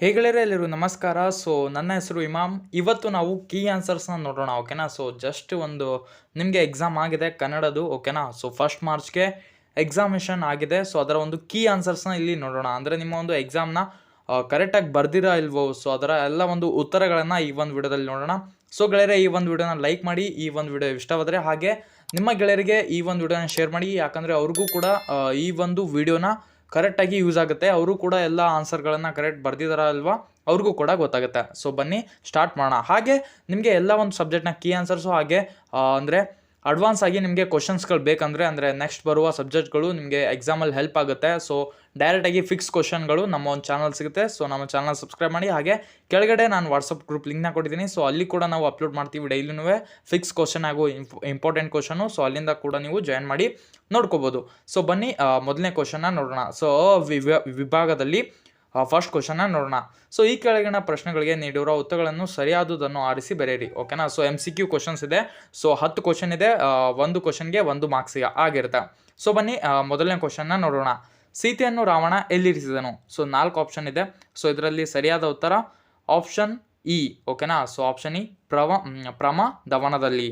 ಹೇಗೆಳರೆ ಎಲ್ಲರೂ ನಮಸ್ಕಾರ. ಸೊ ನನ್ನ ಹೆಸರು ಇಮಾಮ್. ಇವತ್ತು ನಾವು ಕೀ ಆನ್ಸರ್ಸ್ನ ನೋಡೋಣ, ಓಕೆನಾ. ಸೊ ಜಸ್ಟ್ ಒಂದು ನಿಮಗೆ ಎಕ್ಸಾಮ್ ಆಗಿದೆ ಕನ್ನಡದು, ಓಕೆನಾ. ಸೊ ಫಸ್ಟ್ ಮಾರ್ಚ್ಗೆ ಎಕ್ಸಾಮಿನೇಷನ್ ಆಗಿದೆ. ಸೊ ಅದರ ಒಂದು ಕೀ ಆನ್ಸರ್ಸ್ನ ಇಲ್ಲಿ ನೋಡೋಣ. ಅಂದರೆ ನಿಮ್ಮ ಒಂದು ಎಕ್ಸಾಮ್ನ ಕರೆಕ್ಟಾಗಿ ಬರ್ದಿರಾ ಇಲ್ವೋ, ಸೊ ಅದರ ಎಲ್ಲ ಒಂದು ಉತ್ತರಗಳನ್ನು ಈ ಒಂದು ವಿಡಿಯೋದಲ್ಲಿ ನೋಡೋಣ. ಸೊ ಗೆಳೆಯರೆ, ಈ ಒಂದು ವಿಡಿಯೋನ ಲೈಕ್ ಮಾಡಿ. ಈ ಒಂದು ವಿಡಿಯೋ ಇಷ್ಟವಾದರೆ ಹಾಗೆ ನಿಮ್ಮ ಗೆಳೆಯರಿಗೆ ಈ ಒಂದು ವಿಡಿಯೋನ ಶೇರ್ ಮಾಡಿ, ಯಾಕಂದರೆ ಅವ್ರಿಗೂ ಕೂಡ ಈ ಒಂದು ವಿಡಿಯೋನ ಕರೆಕ್ಟಾಗಿ ಯೂಸ್ ಆಗುತ್ತೆ. ಅವರು ಕೂಡ ಎಲ್ಲ ಆನ್ಸರ್ಗಳನ್ನು ಕರೆಕ್ಟ್ ಬರ್ದಿದಾರ ಅಲ್ವಾ, ಅವ್ರಿಗೂ ಕೂಡ ಗೊತ್ತಾಗುತ್ತೆ. ಸೊ ಬನ್ನಿ ಸ್ಟಾರ್ಟ್ ಮಾಡೋಣ. ಹಾಗೆ ನಿಮಗೆ ಎಲ್ಲ ಒಂದು ಸಬ್ಜೆಕ್ಟ್ನ ಕೀ ಆನ್ಸರ್ಸು ಹಾಗೆ ಅಂದರೆ ಅಡ್ವಾನ್ಸ್ ಆಗಿ ನಿಮಗೆ ಕ್ವಶನ್ಸ್ಗಳು ಬೇಕಂದರೆ ನೆಕ್ಸ್ಟ್ ಬರುವ ಸಬ್ಜೆಕ್ಟ್ಗಳು ನಿಮಗೆ ಎಕ್ಸಾಮಲ್ಲಿ ಹೆಲ್ಪ್ ಆಗುತ್ತೆ. ಸೊ ಡೈರೆಕ್ಟಾಗಿ ಫಿಕ್ಸ್ ಕ್ವಶನ್ಗಳು ನಮ್ಮ ಒಂದು ಚಾನಲ್ ಸಿಗುತ್ತೆ. ಸೊ ನಮ್ಮ ಚಾನಲ್ ಸಬ್ಸ್ಕ್ರೈಬ್ ಮಾಡಿ. ಹಾಗೆ ಕೆಳಗಡೆ ನಾನು ವಾಟ್ಸಪ್ ಗ್ರೂಪ್ ಲಿಂಕ್ನ ಕೊಟ್ಟಿದ್ದೀನಿ. ಸೊ ಅಲ್ಲಿ ಕೂಡ ನಾವು ಅಪ್ಲೋಡ್ ಮಾಡ್ತೀವಿ ಡೈಲಿನೂ ಫಿಕ್ಸ್ ಕ್ವಶನ್ ಹಾಗೂ ಇಂಪಾರ್ಟೆಂಟ್ ಕ್ವಶನು. ಸೊ ಅಲ್ಲಿಂದ ಕೂಡ ನೀವು ಜಾಯಿನ್ ಮಾಡಿ ನೋಡ್ಕೋಬೋದು. ಸೊ ಬನ್ನಿ ಮೊದಲನೇ ಕ್ವಶನ್ನ ನೋಡೋಣ. ಸೊ ವಿಭಾಗದಲ್ಲಿ ಫಸ್ಟ್ ಕ್ವಶನ್ನ ನೋಡೋಣ. ಸೊ ಈ ಕೆಳಗಿನ ಪ್ರಶ್ನೆಗಳಿಗೆ ನೀಡಿರುವ ಉತ್ತರಗಳನ್ನು ಸರಿಯಾದುದನ್ನು ಆರಿಸಿ ಬರೆಯಿರಿ, ಓಕೆನಾ. ಸೊ MCQ ಕ್ವಶನ್ಸ್ ಇದೆ. ಸೊ 10 ಕ್ವಶನ್ ಇದೆ. ಒಂದು ಕ್ವಶನ್ಗೆ 1 ಮಾರ್ಕ್ಸಿಗೆ ಆಗಿರುತ್ತೆ. ಸೊ ಬನ್ನಿ ಮೊದಲನೇ ಕ್ವಶನ್ನ ನೋಡೋಣ. ಸೀತೆಯನ್ನು ರಾವಣ ಎಲ್ಲಿರಿಸಿದನು? ಸೊ 4 ಆಪ್ಷನ್ ಇದೆ. ಸೊ ಇದರಲ್ಲಿ ಸರಿಯಾದ ಉತ್ತರ ಆಪ್ಷನ್ ಇ, ಓಕೆನಾ. ಸೊ ಆಪ್ಷನ್ ಇ ಪ್ರಮದವನದಲ್ಲಿ.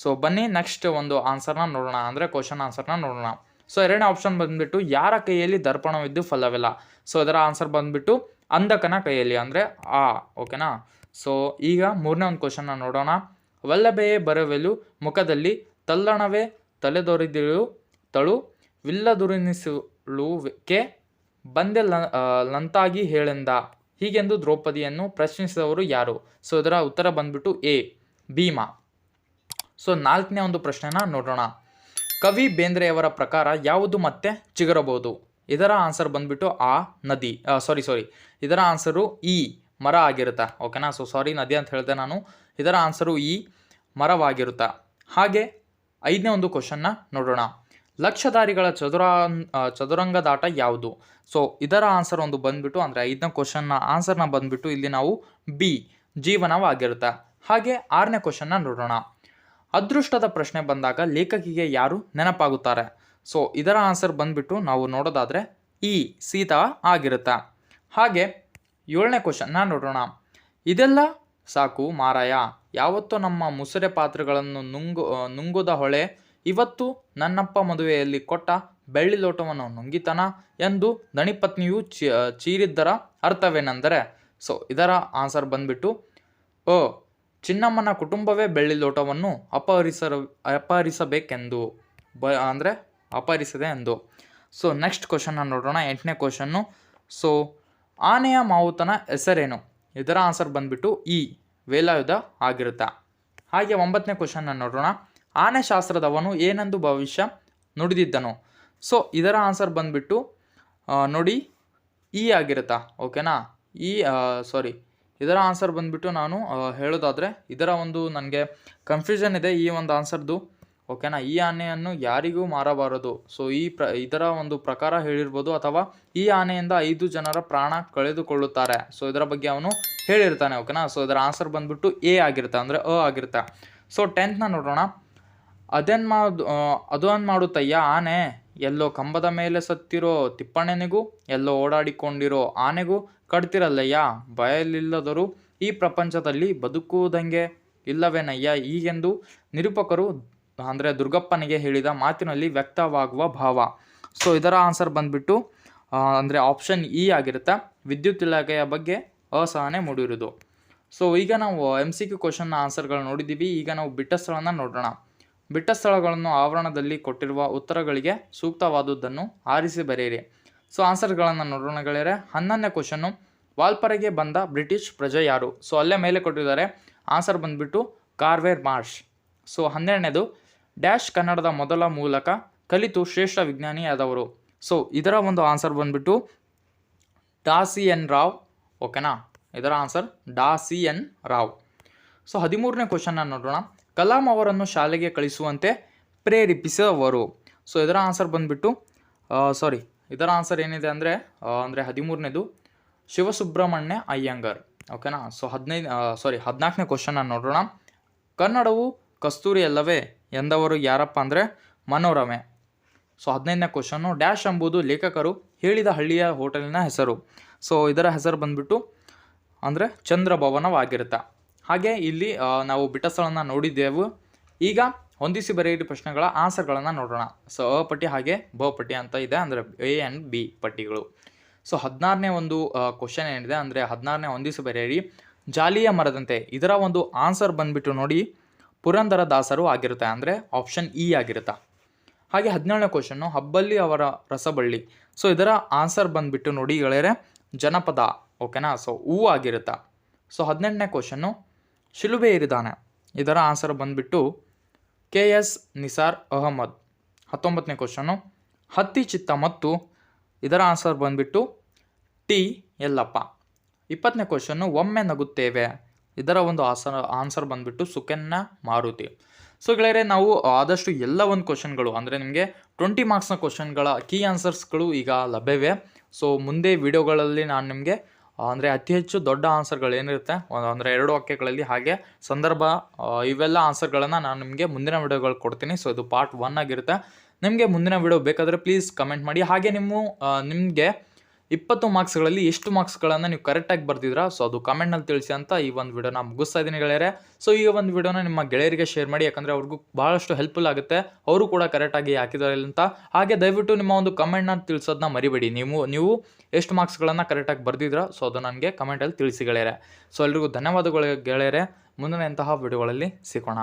ಸೊ ಬನ್ನಿ ನೆಕ್ಸ್ಟ್ ಒಂದು ಆನ್ಸರ್ನ ನೋಡೋಣ, ಅಂದರೆ ಕ್ವಶನ್ ಆನ್ಸರ್ನ ನೋಡೋಣ. ಸೊ ಎರಡನೇ ಆಪ್ಷನ್ ಬಂದುಬಿಟ್ಟು ಯಾರ ಕೈಯಲ್ಲಿ ದರ್ಪಣವಿದ್ದು ಫಲವಿಲ್ಲ? ಸೊ ಇದರ ಆನ್ಸರ್ ಬಂದುಬಿಟ್ಟು ಅಂಧಕನ ಕೈಯಲ್ಲಿ, ಅಂದರೆ ಓಕೆನಾ. ಸೊ ಈಗ ಮೂರನೇ ಒಂದು ಕ್ವಶನ್ನ ನೋಡೋಣ. ವಲ್ಲಭೆಯೇ ಬರವೆಲು ಮುಖದಲ್ಲಿ ತಲ್ಲಣವೇ ತಲೆದೊರೆದಿಳು ತಳು ವಿಲ್ಲದುರಿನಿಸುಳುವಿಕೆ ಬಂದೆ ಲಂತಾಗಿ ಹೇಳೆಂದ ಹೀಗೆಂದು ದ್ರೌಪದಿಯನ್ನು ಪ್ರಶ್ನಿಸಿದವರು ಯಾರು? ಸೊ ಇದರ ಉತ್ತರ ಬಂದ್ಬಿಟ್ಟು ಎ, ಭೀಮ. ಸೊ ನಾಲ್ಕನೇ ಒಂದು ಪ್ರಶ್ನೆನ ನೋಡೋಣ. ಕವಿ ಬೇಂದ್ರೆಯವರ ಪ್ರಕಾರ ಯಾವುದು ಮತ್ತೆ ಚಿಗುರಬಹುದು? ಇದರ ಆನ್ಸರ್ ಬಂದ್ಬಿಟ್ಟು ನದಿ. ಇದರ ಆನ್ಸರು ಇ, ಮರ ಆಗಿರುತ್ತೆ, ಓಕೆನಾ. ಸೊ ನದಿ ಅಂತ ಹೇಳಿದೆ ನಾನು. ಇದರ ಆನ್ಸರು ಇ, ಮರವಾಗಿರುತ್ತೆ. ಹಾಗೆ ಐದನೇ ಒಂದು ಕ್ವಶನ್ನ ನೋಡೋಣ. ಲಕ್ಷಧಾರಿಗಳ ಚದುರಂಗದಾಟ ಯಾವುದು? ಸೊ ಇದರ ಆನ್ಸರ್ ಒಂದು ಬಂದ್ಬಿಟ್ಟು, ಅಂದರೆ ಐದನೇ ಕ್ವಶನ್ನ ಆನ್ಸರ್ನ ಬಂದ್ಬಿಟ್ಟು ಇಲ್ಲಿ ನಾವು ಬಿ, ಜೀವನವಾಗಿರುತ್ತೆ. ಹಾಗೆ ಆರನೇ ಕ್ವಶನ್ನ ನೋಡೋಣ. ಅದೃಷ್ಟದ ಪ್ರಶ್ನೆ ಬಂದಾಗ ಲೇಖಕಿಗೆ ಯಾರು ನೆನಪಾಗುತ್ತಾರೆ? ಸೊ ಇದರ ಆನ್ಸರ್ ಬಂದ್ಬಿಟ್ಟು ನಾವು ನೋಡೋದಾದರೆ ಇ, ಸೀತಾ ಆಗಿರುತ್ತೆ. ಹಾಗೆ ಏಳನೇ ಕ್ವಶನ್ನ ನೋಡೋಣ. ಇದೆಲ್ಲ ಸಾಕು ಮಾರಾಯ, ಯಾವತ್ತೂ ನಮ್ಮ ಮುಸುರೆ ಪಾತ್ರೆಗಳನ್ನು ನುಂಗುದ ಹೊಳೆ, ಇವತ್ತು ನನ್ನಪ್ಪ ಮದುವೆಯಲ್ಲಿ ಕೊಟ್ಟ ಬೆಳ್ಳಿ ಲೋಟವನ್ನು ನುಂಗಿತನ ಎಂದು ದಣಿಪತ್ನಿಯು ಚೀರಿದ್ದರ ಅರ್ಥವೇನೆಂದರೆ? ಸೊ ಇದರ ಆನ್ಸರ್ ಬಂದ್ಬಿಟ್ಟು ಚಿನ್ನಮ್ಮನ ಕುಟುಂಬವೇ ಬೆಳ್ಳಿ ಲೋಟವನ್ನು ಅಪಹರಿಸಬೇಕೆಂದು ಅಂದರೆ ಅಪಹರಿಸಿದೆ ಎಂದು. ಸೊ ನೆಕ್ಸ್ಟ್ ಕ್ವಶನ್ನ ನೋಡೋಣ. ಎಂಟನೇ ಕ್ವಶನ್ನು. ಸೊ ಆನೆಯ ಮಾವುತನ ಹೆಸರೇನು? ಇದರ ಆನ್ಸರ್ ಬಂದ್ಬಿಟ್ಟು ಇ, ವೇಲಾಯುಧ ಆಗಿರುತ್ತೆ. ಹಾಗೆ ಒಂಬತ್ತನೇ ಕ್ವಶನ್ನ ನೋಡೋಣ. ಆನೆ ಶಾಸ್ತ್ರದವನು ಏನೆಂದು ಭವಿಷ್ಯ ನುಡಿದಿದ್ದನು? ಸೊ ಇದರ ಆನ್ಸರ್ ಬಂದ್ಬಿಟ್ಟು ನೋಡಿ ಇ ಆಗಿರುತ್ತಾ, ಓಕೆನಾ. ಇದರ ಆನ್ಸರ್ ಬಂದ್ಬಿಟ್ಟು ನಾನು ಹೇಳೋದಾದರೆ ಇದರ ಒಂದು ನನಗೆ ಕನ್ಫ್ಯೂಷನ್ ಇದೆ ಈ ಒಂದು ಆನ್ಸರ್ದು, ಓಕೆನಾ. ಈ ಆನೆಯನ್ನು ಯಾರಿಗೂ ಮಾರಬಾರದು. ಸೊ ಇದರ ಒಂದು ಪ್ರಕಾರ ಹೇಳಿರ್ಬೋದು, ಅಥವಾ ಈ ಆನೆಯಿಂದ 5 ಜನರ ಪ್ರಾಣ ಕಳೆದುಕೊಳ್ಳುತ್ತಾರೆ. ಸೊ ಇದರ ಬಗ್ಗೆ ಅವನು ಹೇಳಿರ್ತಾನೆ, ಓಕೆನಾ. ಸೊ ಇದರ ಆನ್ಸರ್ ಬಂದ್ಬಿಟ್ಟು ಎ ಆಗಿರುತ್ತೆ, ಅಂದರೆ ಆಗಿರುತ್ತೆ. ಸೊ 10th ನೋಡೋಣ. ಅದೇನು ಮಾಡುತ್ತಯ್ಯ ಆನೆ, ಎಲ್ಲೋ ಕಂಬದ ಮೇಲೆ ಸತ್ತಿರೋ ತಿಪ್ಪಣ್ಣನಿಗೂ ಎಲ್ಲೋ ಓಡಾಡಿಕೊಂಡಿರೋ ಆನೆಗೂ ಕಟ್ತಿರಲ್ಲಯ್ಯ, ಬಯಲಿಲ್ಲದರೂ ಈ ಪ್ರಪಂಚದಲ್ಲಿ ಬದುಕುವುದಂಗೆ ಇಲ್ಲವೇನಯ್ಯ, ಹೀಗೆಂದು ನಿರೂಪಕರು ಅಂದರೆ ದುರ್ಗಪ್ಪನಿಗೆ ಹೇಳಿದ ಮಾತಿನಲ್ಲಿ ವ್ಯಕ್ತವಾಗುವ ಭಾವ. ಸೊ ಇದರ ಆನ್ಸರ್ ಬಂದ್ಬಿಟ್ಟು ಅಂದರೆ ಆಪ್ಷನ್ ಇ ಆಗಿರುತ್ತೆ, ವಿದ್ಯುತ್ ಇಲಾಖೆಯ ಬಗ್ಗೆ ಅಸಹನೆ ಮೂಡಿರುವುದು. ಸೊ ಈಗ ನಾವು MCQ ಕ್ವಶನ್ನ ಆನ್ಸರ್ಗಳು ನೋಡಿದ್ದೀವಿ. ಈಗ ನಾವು ಬಿಟ್ಟ ಸ್ಥಳನ ನೋಡೋಣ. ಬಿಟ್ಟ ಸ್ಥಳಗಳನ್ನು ಆವರಣದಲ್ಲಿ ಕೊಟ್ಟಿರುವ ಉತ್ತರಗಳಿಗೆ ಸೂಕ್ತವಾದುದನ್ನು ಆರಿಸಿ ಬರೆಯಿರಿ. ಸೊ ಆನ್ಸರ್ಗಳನ್ನು ನೋಡೋಣ ಗೆಳೆಯರೆ. 11ನೇ ಕ್ವಶನ್ನು. ವಾಲ್ಪರೆಗೆ ಬಂದ ಬ್ರಿಟಿಷ್ ಪ್ರಜೆ ಯಾರು? ಸೊ ಅಲ್ಲೇ ಮೇಲೆ ಕೊಟ್ಟಿದ್ದಾರೆ. ಆನ್ಸರ್ ಬಂದ್ಬಿಟ್ಟು ಕಾರ್ವೇರ್ ಮಾರ್ಷ್. ಸೊ 12ನೇದು. ಡ್ಯಾಶ್ ಕನ್ನಡದ ಮೊದಲ ಮೂಲಕ ಕಲಿತು ಶ್ರೇಷ್ಠ ವಿಜ್ಞಾನಿಯಾದವರು? ಸೊ ಇದರ ಒಂದು ಆನ್ಸರ್ ಬಂದ್ಬಿಟ್ಟು ಡಾ ಸಿ ಎನ್ ರಾವ್, ಓಕೆನಾ. ಇದರ ಆನ್ಸರ್ ಡಾ ಸಿ ಎನ್ ರಾವ್. ಸೊ 13ನೇ ಕ್ವಶನ್ನ ನೋಡೋಣ. ಕಲಾಂ ಅವರನ್ನು ಶಾಲೆಗೆ ಕಳಿಸುವಂತೆ ಪ್ರೇರೇಪಿಸಿದವರು? ಸೊ ಇದರ ಆನ್ಸರ್ ಬಂದ್ಬಿಟ್ಟು ಇದರ ಆನ್ಸರ್ ಏನಿದೆ ಅಂದರೆ 13ನೇದು ಶಿವಸುಬ್ರಹ್ಮಣ್ಯ ಅಯ್ಯಂಗಾರ್, ಓಕೆನಾ. ಸೊ 14ನೇ ಕ್ವಶನ್ನ ನೋಡೋಣ. ಕನ್ನಡವು ಕಸ್ತೂರಿ ಅಲ್ಲವೇ ಎಂದವರು ಯಾರಪ್ಪ ಅಂದರೆ ಮನೋರಮೆ. ಸೊ 15ನೇ ಕ್ವಶನ್ನು. ಡ್ಯಾಶ್ ಎಂಬುದು ಲೇಖಕರು ಹೇಳಿದ ಹಳ್ಳಿಯ ಹೋಟೆಲಿನ ಹೆಸರು? ಸೊ ಇದರ ಹೆಸರು ಬಂದ್ಬಿಟ್ಟು ಅಂದರೆ ಚಂದ್ರಭವನವಾಗಿರುತ್ತೆ. ಹಾಗೆ ಇಲ್ಲಿ ನಾವು ಬಿಟ್ಟ ಸ್ಥಳನ ನೋಡಿದ್ದೆವು. ಈಗ ಹೊಂದಿಸಿ ಬರೆಯಿರಿ ಪ್ರಶ್ನೆಗಳ ಆನ್ಸರ್ಗಳನ್ನು ನೋಡೋಣ. ಸೊ ಅ ಪಟ್ಟಿ ಹಾಗೆ ಬ ಪಟ್ಟಿ ಅಂತ ಇದೆ, ಅಂದರೆ ಎ ಆ್ಯಂಡ್ ಬಿ ಪಟ್ಟಿಗಳು. ಸೊ 16ನೇ ಒಂದು ಕ್ವಶನ್ ಏನಿದೆ ಅಂದರೆ 16ನೇ ಹೊಂದಿಸಿ ಬರೆಯಿರಿ ಜಾಲಿಯ ಮರದಂತೆ. ಇದರ ಒಂದು ಆನ್ಸರ್ ಬಂದುಬಿಟ್ಟು ನೋಡಿ ಪುರಂದರ ದಾಸರು ಆಗಿರುತ್ತೆ, ಅಂದರೆ ಆಪ್ಷನ್ ಇ ಆಗಿರುತ್ತೆ. ಹಾಗೆ 17ನೇ ಕ್ವಶನ್ನು ಹಬ್ಬಲ್ಲಿ ಅವರ ರಸಬಳ್ಳಿ. ಸೊ ಇದರ ಆನ್ಸರ್ ಬಂದುಬಿಟ್ಟು ನೋಡಿ ಗೆಳೆಯರೆ ಜನಪದ, ಓಕೆನಾ. ಸೊ ಹೂ ಆಗಿರುತ್ತೆ. ಸೊ 18ನೇ ಕ್ವಶನ್ನು ಶಿಲುಬೆ ಏರಿದಾನೆ. ಇದರ ಆನ್ಸರ್ ಬಂದುಬಿಟ್ಟು ಕೆ ಎಸ್ ನಿಸಾರ್ ಅಹಮದ್. 19ನೇ ಕ್ವಶನ್ನು ಹತ್ತಿ ಚಿತ್ತ ಮತ್ತು. ಇದರ ಆನ್ಸರ್ ಬಂದುಬಿಟ್ಟು ಟಿ ಯಲ್ಲಪ್ಪ. 20ನೇ ಕ್ವಶನ್ನು ಒಮ್ಮೆ ನಗುತ್ತೇವೆ. ಇದರ ಒಂದು ಆನ್ಸರ್ ಬಂದುಬಿಟ್ಟು ಸುಕನ್ಯಾ ಮಾರುತಿ. ಸೊ ಗೆಳೆಯರೆ ನಾವು ಆದಷ್ಟು ಎಲ್ಲ ಒಂದು ಕ್ವಶನ್ಗಳು ಅಂದರೆ ನಿಮಗೆ 20 ಮಾರ್ಕ್ಸ್ನ ಕ್ವಶನ್ಗಳ ಕೀ ಆನ್ಸರ್ಸ್ಗಳು ಈಗ ಲಭ್ಯವಿವೆ. ಸೊ ಮುಂದೆ ವಿಡಿಯೋಗಳಲ್ಲಿ ನಾನು ನಿಮಗೆ ಅಂದರೆ ಅತಿ ಹೆಚ್ಚು ದೊಡ್ಡ ಆನ್ಸರ್ಗಳು ಏನಿರುತ್ತೆ ಅಂದರೆ 2 ವಾಕ್ಯಗಳಲ್ಲಿ ಹಾಗೆ ಸಂದರ್ಭ ಇವೆಲ್ಲ ಆನ್ಸರ್ಗಳನ್ನು ನಾನು ನಿಮಗೆ ಮುಂದಿನ ವಿಡಿಯೋಗಳು ಕೊಡ್ತೀನಿ. ಸೊ ಇದು ಪಾರ್ಟ್ 1 ಆಗಿರುತ್ತೆ. ನಿಮಗೆ ಮುಂದಿನ ವಿಡಿಯೋ ಬೇಕಾದರೆ ಪ್ಲೀಸ್ ಕಮೆಂಟ್ ಮಾಡಿ. ಹಾಗೆ ನಿಮಗೆ 20 ಮಾರ್ಕ್ಸ್ಗಳಲ್ಲಿ ಎಷ್ಟು ಮಾರ್ಕ್ಸ್ಗಳನ್ನು ನೀವು ಕರೆಕ್ಟಾಗಿ ಬರ್ದಿದ್ರಾ ಸೊ ಅದು ಕಮೆಂಟ್ನಲ್ಲಿ ತಿಳಿಸಿ ಅಂತ ಈ ಒಂದು ವಿಡಿಯೋನ ಮುಗಿಸ್ತಾ ಇದ್ದೀನಿ ಗೆಳೆಯರೆ. ಸೊ ಈ ಒಂದು ವಿಡಿಯೋನ ನಿಮ್ಮ ಗೆಳೆಯರಿಗೆ ಶೇರ್ ಮಾಡಿ, ಯಾಕಂದರೆ ಅವ್ರಿಗೂ ಭಾಳಷ್ಟು ಹೆಲ್ಪ್ಫುಲ್ ಆಗುತ್ತೆ, ಅವರು ಕೂಡ ಕರೆಕ್ಟಾಗಿ ಹಾಕಿದ್ದಾರೆ ಅಂತ. ಹಾಗೆ ದಯವಿಟ್ಟು ನಿಮ್ಮ ಒಂದು ಕಮೆಂಟ್ನ ತಿಳಿಸೋದನ್ನ ಮರಿಬೇಡಿ. ನೀವು ಎಷ್ಟು ಮಾರ್ಕ್ಸ್ಗಳನ್ನು ಕರೆಕ್ಟಾಗಿ ಬರ್ದಿದ್ರಾ ಸೊ ಅದು ನನಗೆ ಕಮೆಂಟಲ್ಲಿ ತಿಳಿಸಿ ಗೆಳೆಯರೆ. ಸೊ ಎಲ್ರಿಗೂ ಧನ್ಯವಾದಗಳು ಗೆಳೆಯರೆ. ಮುಂದಿನ ಇಂತಹ ವಿಡಿಯೋಗಳಲ್ಲಿ ಸಿಗೋಣ.